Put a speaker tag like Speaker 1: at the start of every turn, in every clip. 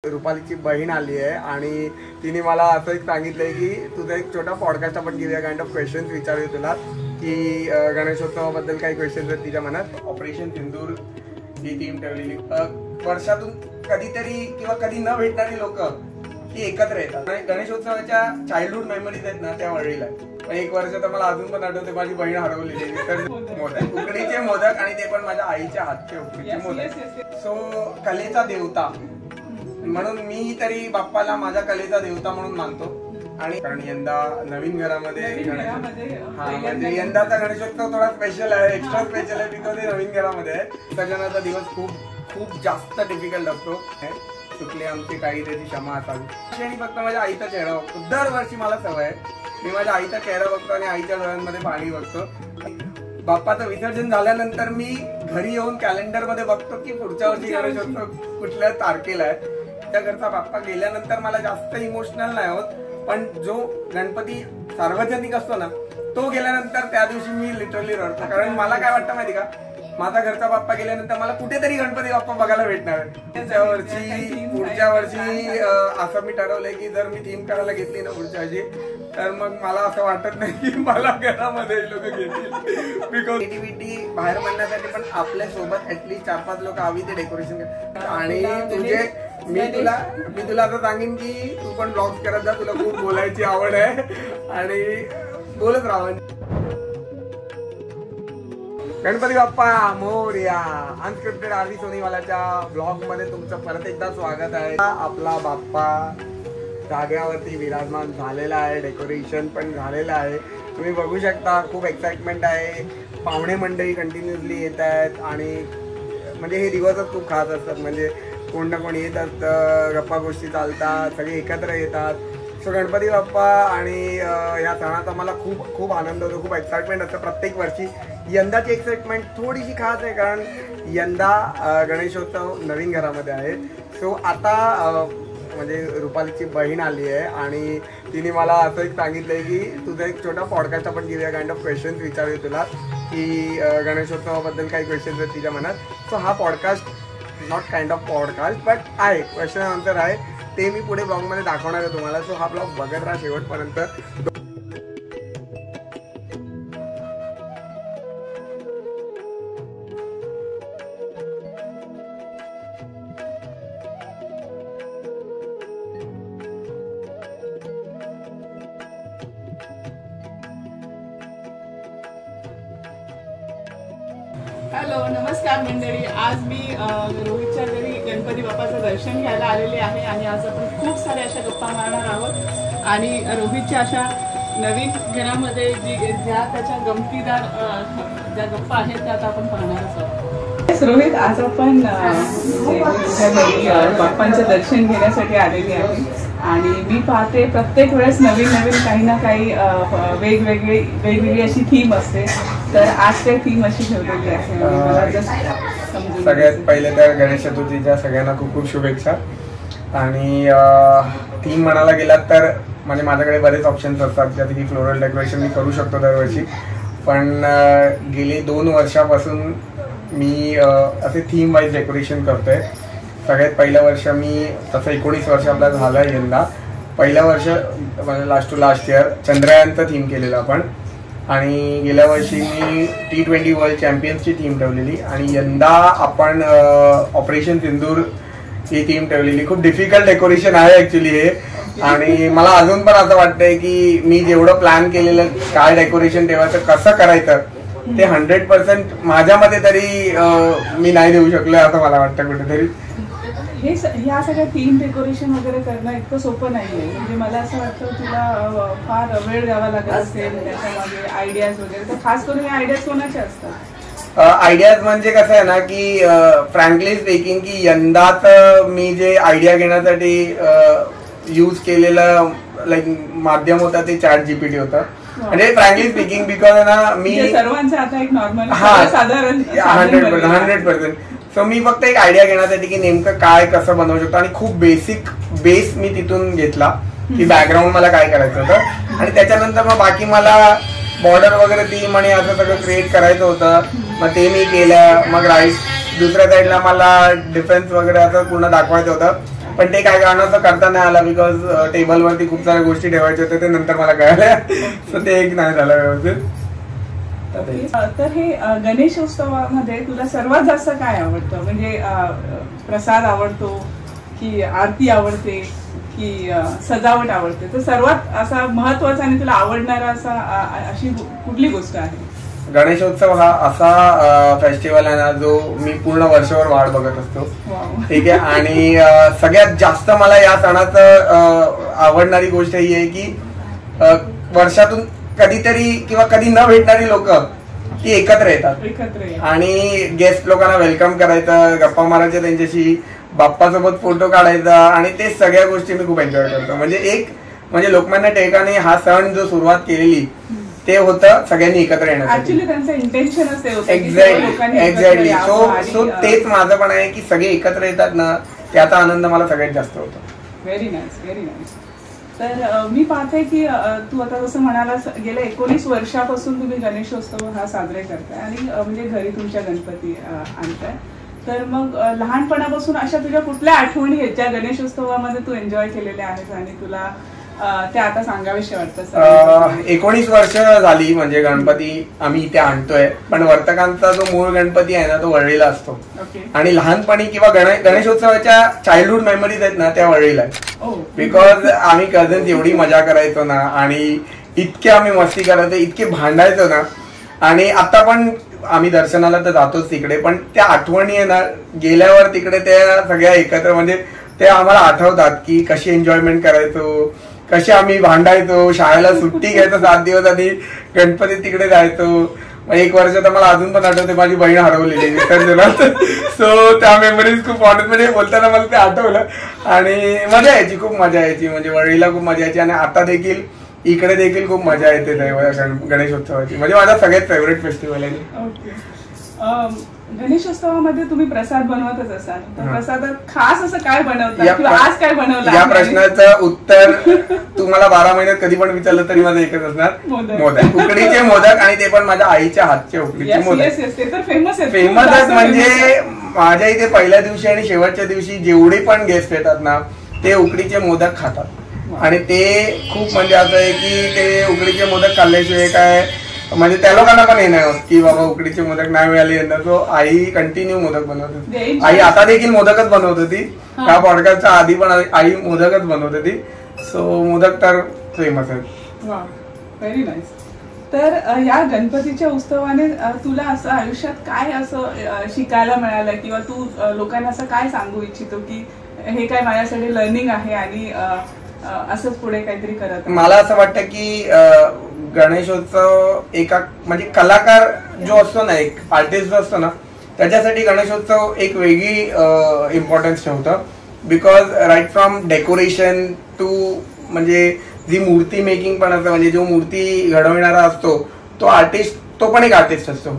Speaker 1: रुपालीची बहीण आली आहे आणि तिने मला असं एक सांगितलंय की तुझा एक छोटा पॉडकास्ट आपण घेऊया, काइंड ऑफ क्वेश्चन्स विचारूया तुला की गणेशोत्सवाबद्दल काही क्वेश्चन्स आहेत तिच्या मनात. ऑपरेशन सिंदूर ही टीम ठेवलेली, वर्षातून कधीतरी किंवा कधी न भेटणारी लोक ती एकत्र येतात. गणेशोत्सवाच्या चाइल्डहुड मेमरीज आहेत ना त्या वळीला. एक वर्ष तर मला अजून पण आठवते, माझी बहीण हरवलेली तर मोदक, उकडीचे मोदक, आणि ते पण माझ्या आईच्या हातचे उकडीचे मोदक. सो कलेचा देवता म्हणून मी तरी बाप्पाला माझ्या कलेचा देवता म्हणून मानतो. आणि कारण यंदा नवीन घरामध्ये म्हणजे यंदाचा गणेशोत्सव थोडा स्पेशल आहे, एक्स्ट्रा स्पेशल आहे बिकॉज हे नवीन घरामध्ये आहे. सगळ्यांचा दिवस खूप जास्त डिफिकल्ट असतो. चुकले आमची काही त्याची क्षमा असावी. आणि फक्त माझ्या आईचा चेहरा बघतो दरवर्षी, मला सवय आहे, मी माझ्या आईचा चेहरा बघतो आणि आईच्या डोळ्यांमध्ये पाणी बघतो. बाप्पाचं विसर्जन झाल्यानंतर मी घरी येऊन कॅलेंडर मध्ये बघतो की पुढच्या वर्षी गणेशोत्सव कुठल्या तारखेला आहे. त्या घरचा बाप्पा गेल्यानंतर मला जास्त इमोशनल नाही होत, पण जो गणपती सार्वजनिक असतो ना तो गेल्यानंतर त्या दिवशी मी लिटरली रडतो. कारण मला काय वाटतं माहिती का, माझा घरचा बाप्पा गेल्यानंतर मला कुठेतरी गणपती बाप्पा बघायला भेटणार आहे. पुढच्या वर्षी असं मी ठरवलंय की जर मी थीम करायला घेतली ना पुढच्या वर्षी, तर मग मला असं वाटत नाही की मला घरामध्ये लोक घेतील. बिकॉज क्रिएटिव्हिटी बाहेर मांडण्यासाठी पण आपल्या सोबत ऍटलीस्ट 4-5 लोक हवी ते डेकोरेशन. आणि मी तुला असं सांगेन की तू पण ब्लॉग्स करत जा, तुला खूप बोलायची आवड आहे आणि बोलत राहा. Ganpati Bappa Morya. Unscripted RV सोनीवालाच्या blog मध्ये तुमचं परत एकदा स्वागत आहे. आपला बाप्पा जाग्यावरती विराजमान झालेला आहे, डेकोरेशन पण झालेलं आहे, तुम्ही बघू शकता. खूप एक्साइटमेंट आहे, पाहुणे मंडळी कंटिन्युअसली येत आहेत आणि म्हणजे हे दिवसच खूप खास असतात. म्हणजे कोण ना कोण येत असतं, गप्पा गोष्टी चालतात, सगळे एकत्र येतात. सो गणपती बाप्पा आणि या सणाचा मला खूप आनंद होतो, खूप एक्साइटमेंट असतं प्रत्येक वर्षी. यंदाची एक्साइटमेंट थोडीशी खास आहे कारण यंदा गणेशोत्सव नवीन घरामध्ये आहे. सो आता म्हणजे रुपालीची बहीण आली आहे आणि तिने मला असं एक सांगितलंय की तुझा एक छोटा पॉडकास्ट आपण घेऊया, काइंड ऑफ क्वेश्चन्स विचारूया तुला की गणेशोत्सवाबद्दल काही क्वेश्चन्स आहेत तिच्या मनात. सो हा podcast not kind of podcast but आहे, क्वेश्चन आन्सर आहे, ते मी पुढे ब्लॉगमध्ये दाखवणार आहे तुम्हाला. सो हा ब्लॉग बघत राहा शेवटपर्यंत.
Speaker 2: हॅलो, नमस्कार मंडळी. आज मी रोहितच्या घरी गणपती बाप्पाचं दर्शन घ्यायला आलेले आहे आणि आज आपण खूप साऱ्या अशा गप्पा मारणार आहोत आणि रोहितच्या अशा नवीन घरामध्ये ज्या त्याच्या गमतीदार ज्या गप्पा आहेत त्या आता आपण पाहणार आहोत. रोहित, आज आपण बाप्पांचं दर्शन घेण्यासाठी आलेली आहे आणि मी पाहते प्रत्येक वेळेस नवीन काही ना काही वेगवेगळी अशी थीम असते, तर आज ते थीम अशी ठेवलेली आहे.
Speaker 1: सगळ्यात पहिले तर गणेश चतुर्थीच्या सगळ्यांना खूप शुभेच्छा. आणि थीम म्हणायला गेलात तर म्हणजे माझ्याकडे बरेच ऑप्शन्स असतात, ज्यात की फ्लोरल डेकोरेशन मी करू शकतो दरवर्षी, पण गेली 2 वर्षापासून मी असे थीम वाईज डेकोरेशन करतोय. सगळ्यात पहिलं वर्ष मी तसं 19 वर्ष आपला झालं आहे यंदा. पहिलं वर्ष म्हणजे लास्ट इयर चंद्रयानचं थीम केलेलं आपण, आणि गेल्या वर्षी मी T20 वर्ल्ड चॅम्पियन्सची थीम ठेवलेली आणि यंदा आपण ऑपरेशन सिंदूर ही थीम ठेवलेली. खूप डिफिकल्ट डेकोरेशन आहे ॲक्च्युली हे, आणि मला अजून पण असं वाटतंय की मी जेवढं प्लॅन केलेलं काय डेकोरेशन ठेवायचं, कसं करायचं, ते 100% माझ्यामध्ये तरी मी नाही देऊ शकलो असं मला वाटतं कुठेतरी.
Speaker 2: ह्या सगळ्या थीम डेकोरेशन वगैरे करणं इतकं सोपं नाहीये. म्हणजे मला असं वाटतं तुला फार वेळ द्यावा लागत असेल त्याच्यामध्ये आयडियाज वगैरे, तर खास करून या आयडियाज कोणाच्या असतात?
Speaker 1: आयडियाज म्हणजे कसं आहे ना की फ्रँकली स्पीकिंग की यंदाच मी जे आयडिया घेण्यासाठी यूज केलेलं माध्यम होता ते ChatGPT होतं. म्हणजे फ्रँकली स्पीकिंग बिकॉज ना मी
Speaker 2: सर्वांचा आता एक नॉर्मल साधारण
Speaker 1: 100%. सो मी फक्त एक आयडिया घेण्यासाठी की नेमकं काय कसं बनवू शकतो, आणि खूप बेसिक बेस मी तिथून घेतला की बॅकग्राऊंड मला काय करायचं होतं, आणि त्याच्यानंतर मग बाकी मला बॉर्डर वगैरे थीम आणि असं सगळं क्रिएट करायचं होतं. मग ते मी केलं. मग दुसऱ्या साईडला मला डिफेन्स वगैरे असं पूर्ण दाखवायचं होतं. पण ते काय कारणाचं करता नाही आला बिकॉज टेबलवरती खूप साऱ्या गोष्टी ठेवायच्या होत्या, ते नंतर मला कळाल्या. सो ते एक नाही झालं व्यवस्थित.
Speaker 2: तर हे गणेशोत्सवामध्ये तुला सर्वात जास्त काय आवडतं? म्हणजे प्रसाद आवडतो की आरती आवडते की सजावट आवडते? तर सर्वात असा महत्वाचा आणि तुला आवडणारा अशी कुठली गोष्ट आहे?
Speaker 1: गणेशोत्सव हा असा फेस्टिवल आहे ना जो मी पूर्ण वर्षभर वाट बघत असतो. ठीक आहे. आणि सगळ्यात जास्त मला या सणाचं आवडणारी गोष्ट ही आहे की वर्षातून कधीतरी किंवा कधी न भेटणारी लोक ती एकत्र येतात आणि गेस्ट लोकांना वेलकम करायचं, गप्पा मारायच्या त्यांच्याशी, बाप्पासोबत फोटो काढायचा आणि ते सगळ्या गोष्टी मी खूप एन्जॉय करतो. म्हणजे लोकमान्य टिळकांनी हा सण जो सुरुवात केलेली ते होतं सगळ्यांनी एकत्र येण्यासाठी. एक्झॅक्टली. सो तेच माझं पण आहे की सगळे एकत्र येतात ना, त्याचा आनंद मला सगळ्यात जास्त होतो.
Speaker 2: Very nice, very nice. तर मी पाहते की तू आता जसं म्हणालास गेल्या 19 वर्षापासून तुम्ही गणेशोत्सव हा साजरे करताय आणि म्हणजे घरी तुमच्या गणपती आणताय. तर मग लहानपणापासून अशा तुझ्या कुठल्या आठवणी आहेत ज्या गणेशोत्सवामध्ये तू एन्जॉय केलेल्या आहेत आणि तुला त्या आता सांगाविषयी वाटतं?
Speaker 1: 19 वर्ष झाली म्हणजे गणपती आम्ही इथे आणतोय, पण वर्तकांचा जो मूळ गणपती आहे ना तो वरळीला असतो. आणि लहानपणी किंवा गणेशोत्सवाच्या चाइल्डहुड मेमरीज आहेत ना त्या वरळीला आहेत. बिकॉज आम्ही कझन्स एवढी मजा करायचो ना आणि इतके आम्ही मस्ती करायचो, इतके भांडायचो ना. आणि आता पण आम्ही दर्शनाला तर जातोच तिकडे, पण त्या आठवणी आहे ना गेल्यावर तिकडे त्या सगळ्या एकत्र म्हणजे ते आम्हाला आठवतात की कशी एन्जॉयमेंट करायचो, कशी आम्ही भांडायचो, शाळेला सुट्टी घ्यायचो 7 दिवस आधी, गणपती तिकडे जायचो. 1 वर्ष तर मला अजून पण आठवते माझी बहीण हरवलेली विसर्जनात. सो त्या मेमरीज खूप आवडत, म्हणजे बोलताना मला ते आठवलं आणि मजा यायची, खूप मजा यायची. म्हणजे वरळीला खूप मजा यायची आणि आता देखील इकडे देखील खूप मजा येते गणेशोत्सवाची. म्हणजे माझा सगळ्यात फेवरेट फेस्टिवल आहे.
Speaker 2: गणेशोत्सवामध्ये तुम्ही प्रसाद बनवतच असाल, तर प्रसादात खास असं काय बनवतात किंवा आज काय बनवलं?
Speaker 1: या प्रश्नाचं उत्तर तुम्हाला 12 महिन्यात कधी पण विचारलं तरी माझं एकच असणार, मोदक. उकडीचे मोदक, आणि ते पण माझ्या आईच्या हातचे उकडीचे मोदक.
Speaker 2: ते तर फेमस
Speaker 1: आहेत. म्हणजे माझ्या इथे पहिल्या दिवशी आणि शेवटच्या दिवशी जेवढे पण गेस्ट येतात ना ते उकडीचे मोदक खातात. आणि ते खूप म्हणजे असं आहे की ते उकडीचे मोदक खाल्ल्याशिवाय काय, म्हणजे त्या लोकांना पण हे नाही होत की बाबा उकडीचे मोदक नाही मिळाले यंदा. तो आई कंटिन्यू मोदक बनवत होती. आई आता देखील मोदकच बनवत होती. त्या पॉडकास्टच्या आधी पण आई मोदकच बनवत होती. सो मोदक तर फेमस आहे.
Speaker 2: Very nice. तर या गणपतीच्या उत्सवाने तुला असं आयुष्यात काय असं शिकायला मिळालं किंवा तू लोकांना असं काय सांगू इच्छितो की हे काय माझ्यासाठी लर्निंग आहे आणि असंच पुढे काहीतरी करत?
Speaker 1: मला असं वाटतं की गणेशोत्सव एका म्हणजे कलाकार जो असतो ना, एक आर्टिस्ट जो असतो ना, त्याच्यासाठी गणेशोत्सव एक वेगळी इम्पॉर्टन्स ठेवतं. Because right from decoration to म्हणजे जी मूर्ती मेकिंग पण असतं, म्हणजे जो मूर्ती घडवणारा असतो तो आर्टिस्ट, तो पण एक आर्टिस्ट असतो.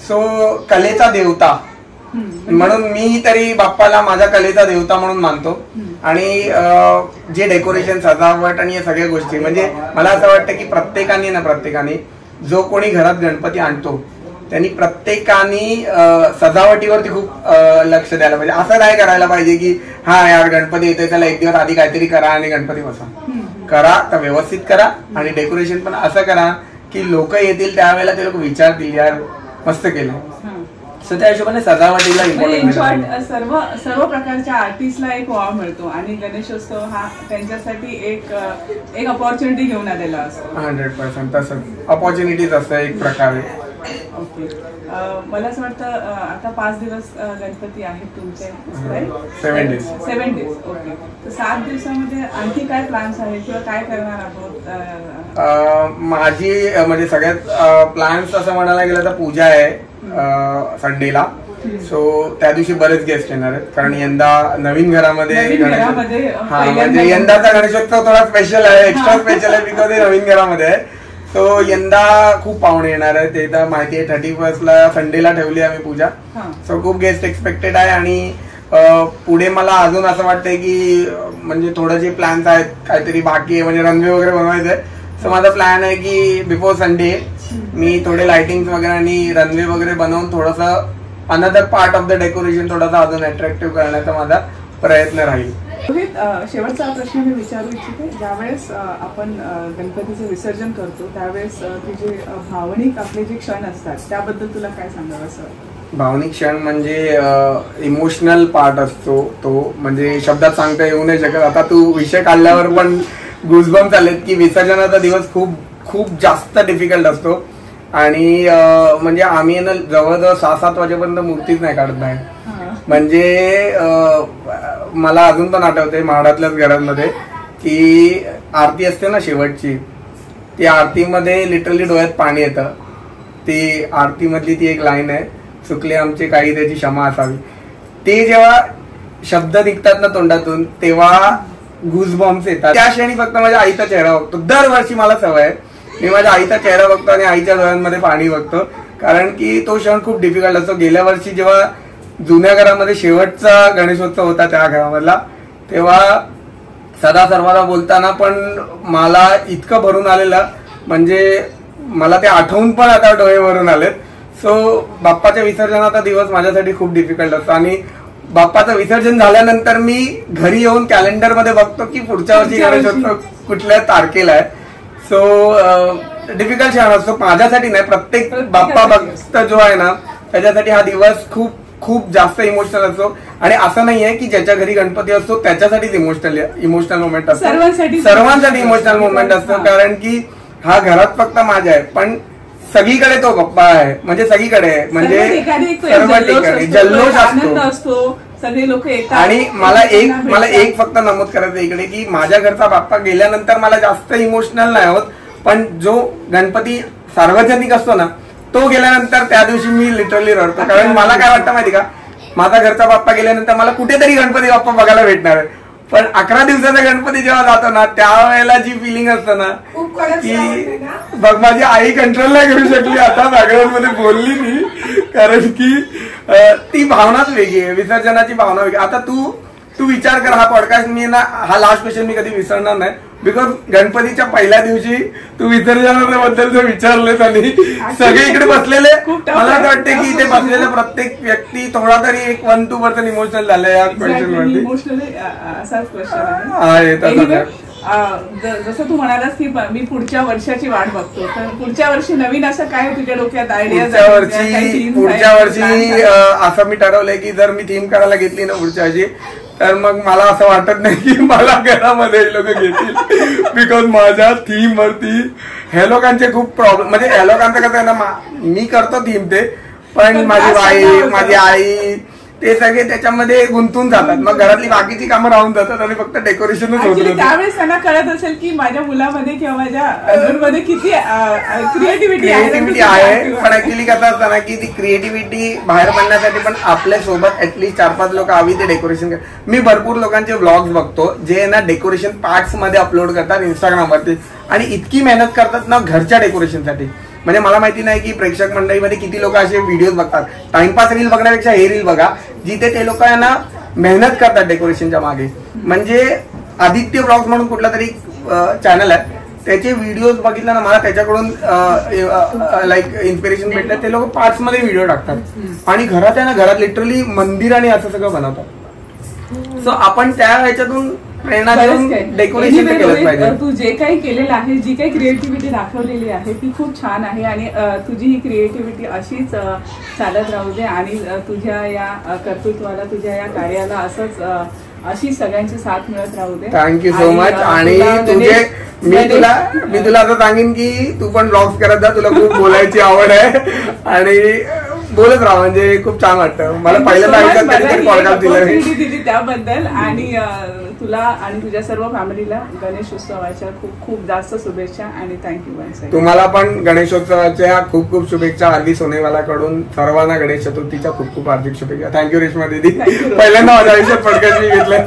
Speaker 1: सो कलेचा देवता म्हणून मी तरी बाप्पाला माझ्या कलेचा देवता म्हणून मानतो. आणि जे डेकोरेशन, सजावट आणि या सगळ्या गोष्टी, म्हणजे मला असं वाटतं की प्रत्येकाने जो कोणी घरात गणपती आणतो त्यांनी प्रत्येकाने सजावटीवरती खूप लक्ष द्यायला पाहिजे. असं नाही करायला पाहिजे की हा यार गणपती येतोय त्याला 1 दिवस आधी काहीतरी करा आणि गणपती बसा. करा तर व्यवस्थित करा आणि डेकोरेशन पण असं करा की लोक येतील त्यावेळेला ते लोक विचारतील यार मस्त केलं. सो त्या हिशोबाने सजावटीला
Speaker 2: सर्व प्रकारच्या आर्टिस्टला एक वाव मिळतो आणि गणेशोत्सव हा त्यांच्यासाठी एक अपॉर्च्युनिटी घेऊन आलेला असतो.
Speaker 1: 100% तसंच अपॉर्च्युनिटीज असतं एक प्रकारे.
Speaker 2: ओके. मला असं वाटतं आता 5 दिवस गणपती आहेत तुमचे,
Speaker 1: 7 डेज.
Speaker 2: ओके. तर 7 दिवसामध्ये आणखी काय प्लॅन्स आहेत किंवा काय करणार आहोत?
Speaker 1: माझी म्हणजे सगळ्यात प्लॅन्स असं म्हणायला गेलं तर पूजा आहे संडेला. सो त्या दिवशी बरेच गेस्ट येणार आहेत कारण यंदा नवीन घरामध्ये म्हणजे यंदाचा गणेशोत्सव थोडा स्पेशल आहे, एक्स्ट्रा स्पेशल आहे बिकॉज नवीन घरामध्ये आहे. सो यंदा खूप पाहुणे येणार आहेत. ते तर माहिती आहे 31 ला संडेला ठेवली आम्ही पूजा. सो खूप गेस्ट एक्सपेक्टेड आहे. आणि पुढे मला अजून असं वाटतंय की म्हणजे थोडं जे प्लॅन्स आहेत काहीतरी बाकी आहे, म्हणजे रनवे वगैरे बनवायचं आहे. सो माझा प्लॅन आहे की बिफोर संडे मी थोडे लाइटिंग वगैरे आणि रनवे वगैरे बनवून थोडंसं another part of the decoration थोडासा अजून अट्रॅक्टिव्ह करण्याचा माझा प्रयत्न राहील.
Speaker 2: रोहित, शेवटचा प्रश्न मी विचारू इच्छिते. ज्यावेळेस आपण गणपतीचं विसर्जन करतो त्यावेळेस तुझे भावनिक आपले जे क्षण असतात त्याबद्दल तुला काय सांगावं असं?
Speaker 1: भावनिक क्षण म्हणजे इमोशनल पार्ट असतो तो, म्हणजे शब्दात सांगता येऊ नाही शकत. आता तू विषय काढल्यावर पण गुजबम्स आलेत की विसर्जनाचा दिवस खूप खूप जास्त डिफिकल्ट असतो. आणि म्हणजे आम्ही ना जवळजवळ 6-7 वाजेपर्यंत मूर्तीच नाही काढत नाही. म्हणजे मला अजून पण आठवते म्हाडातल्याच घरांमध्ये की आरती असते ना शेवटची, ती आरतीमध्ये लिटरली डोळ्यात पाणी येतं. ती आरतीमधली ती एक लाईन आहे, चुकले आमचे काही त्याची क्षमा असावी. ते जेव्हा शब्द निघतात ना तोंडातून तेव्हा गुजबॉम्ब्स येतात. त्या क्षणी फक्त माझ्या आईचा चेहरा बघतो. दरवर्षी मला सवय आहे, मी माझ्या आईचा चेहरा बघतो आणि आईच्या डोळ्यांमध्ये पाणी बघतो, कारण की तो क्षण खूप डिफिकल्ट असतो. गेल्या वर्षी जेव्हा जुन्या घरामध्ये शेवटचा गणेशोत्सव होता त्या घरामधला, तेव्हा सदा सर्वांना बोलताना पण मला इतकं भरून आलेलं, म्हणजे मला ते आठवून पण आता डोळे भरून आलेत. सो बाप्पाच्या विसर्जनाचा दिवस माझ्यासाठी खूप डिफिकल्ट असतो. आणि बाप्पाचं विसर्जन झाल्यानंतर मी घरी येऊन कॅलेंडरमध्ये बघतो की पुढच्या वर्षी गणेशोत्सव कुठल्या तारखेला आहे. सो डिफिकल्ट क्षण असतो माझ्यासाठी, नाही प्रत्येक बाप्पा भक्त जो आहे ना त्याच्यासाठी हा दिवस खूप खूप जास्त इमोशनल असतो. आणि असं नाहीये की ज्याच्या घरी गणपती असतो त्याच्यासाठीच इमोशनल मोमेंट असतो, सर्वांसाठी इमोशनल मोमेंट असतो. कारण की हा घरात फक्त माझ्या आहे पण सगळीकडे तो बाप्पा आहे, म्हणजे सगळीकडे आहे, म्हणजे सर्व ठिकाणी जल्लोष असतो,
Speaker 2: सगळे लोक.
Speaker 1: आणि मला एक फक्त नमूद करायचं इकडे की माझ्या घरचा बाप्पा गेल्यानंतर मला जास्त इमोशनल नाही होत, पण जो गणपती सार्वजनिक असतो ना तो गेल्यानंतर त्या दिवशी मी लिटरली रडतो. कारण मला काय वाटतं माहिती का, माझा घरचा बाप्पा गेल्यानंतर मला कुठेतरी गणपती बाप्पा बघायला भेटणार आहे, पण 11 दिवसाचा गणपती जेव्हा जातो ना त्यावेळेला जी फिलिंग असतं ना की बघ, माझी आई कंट्रोल नाही करू शकली आता बॅकग्राऊंड मध्ये बोलली मी, कारण की ती भावनाच वेगळी आहे, विसर्जनाची भावना वेगळी. आता तू विचार कर, हा पॉडकास्ट मी ना, हा लास्ट क्वेश्चन मी कधी विसरणार नाही, बिकॉज गणपतीच्या पहिल्या दिवशी तू विसर्जनाबद्दल जर विचारलेस आणि सगळे इकडे बसलेले, मला असं वाटतं की इथे बसलेले प्रत्येक व्यक्ती थोडा तरी एक 1-2% इमोशनल झाले या क्वेश्चन वरती.
Speaker 2: इमोशनली असाच क्वेश्चन आहे. जसं तू म्हणालास की मी पुढच्या वर्षाची वाट बघतो, तर पुढच्या वर्षी नवीन असं काय तुझ्या डोक्यात आयडिया?
Speaker 1: पुढच्या वर्षी असं मी ठरवलंय की जर मी थीम करायला घेतली ना पुढच्या वर्षी, तर मग मला असं वाटत नाही की मला घरामध्ये लोक घेतील, बिकॉज माझ्या थीम वरती ह्या लोकांचे खूप प्रॉब्लेम. म्हणजे ह्या लोकांचं कसं आहे ना, मी करतो थीम ते, पण माझी वाईफ, माझी आई ते सगळे त्याच्यामध्ये गुंतून जातात, मग घरातली बाकीची कामं राहून जातात आणि फक्त डेकोरेशनच होत.
Speaker 2: त्यावेळेस त्यांना कळत असेल की माझ्या मुलामध्ये किंवा माझ्या हजबंडमध्ये किती क्रिएटिव्हिटी
Speaker 1: आहे. पण ऍक्च्युली कसं असतं ना की ती क्रिएटिव्हिटी बाहेर पडण्यासाठी पण आपल्या सोबत ऍटलीस्ट 4-5 लोक हवी ते डेकोरेशन. मी भरपूर लोकांचे व्लॉग्स बघतो जे ना डेकोरेशन पार्ट्स मध्ये अपलोड करतात इंस्टाग्रामवरती, आणि इतकी मेहनत करतात ना घरच्या डेकोरेशनसाठी. म्हणजे मला माहिती नाही की प्रेक्षक मंडळीमध्ये किती लोक असे व्हिडिओ बघतात. टाइमपास रील बघण्यापेक्षा हे रील बघा जिथे ते लोक ना मेहनत करतात डेकोरेशनच्या मागे. म्हणजे आदित्य ब्लॉग्स म्हणून कुठला तरी चॅनल आहे, त्याचे व्हिडिओज बघितले ना मला त्याच्याकडून लाईक इन्स्पिरेशन भेटलं. ते लोक पार्ट्स मध्ये व्हिडिओ टाकतात आणि घरात आहे ना, घरात लिटरली मंदिर आणि असं सगळं बनवतात. सो आपण त्या ह्याच्यातून प्रेरणा घेऊन डेकोरेशन केलं पाहिजे.
Speaker 2: तू जे काही केलेलं आहे, जी काही क्रिएटिव्हिटी दाखवलेली आहे ती खूप छान आहे, आणि तुझी ही क्रिएटिव्हिटी अशीच चालत राहू दे, आणि तुझ्या या कर्तृत्वाला, तुझ्या या कार्याला असंच अशी सगळ्यांची साथ मिळत राहू दे.
Speaker 1: Thank you so much. आणि मी तुला असं सांगेन की तू पण ब्लॉग्स करत जा, तुला खूप बोलायची आवड आहे आणि बोलत राहा, म्हणजे खूप छान वाटतं मला. पहिल्यांदा
Speaker 2: दिली त्याबद्दल, आणि तुला आणि तुझ्या सर्व फॅमिलीला गणेशोत्सवाच्या खूप खूप जास्त शुभेच्छा, आणि थँक्यू.
Speaker 1: तुम्हाला पण गणेशोत्सवाच्या खूप खूप शुभेच्छा. आरवी सोनेवालाकडून सर्वांना गणेश चतुर्थीच्या खूप खूप हार्दिक शुभेच्छा. थँक्यू रेश्मा दीदी, पहिल्यांदा माझ्या आयुष्यात पडकाशी घेतलं.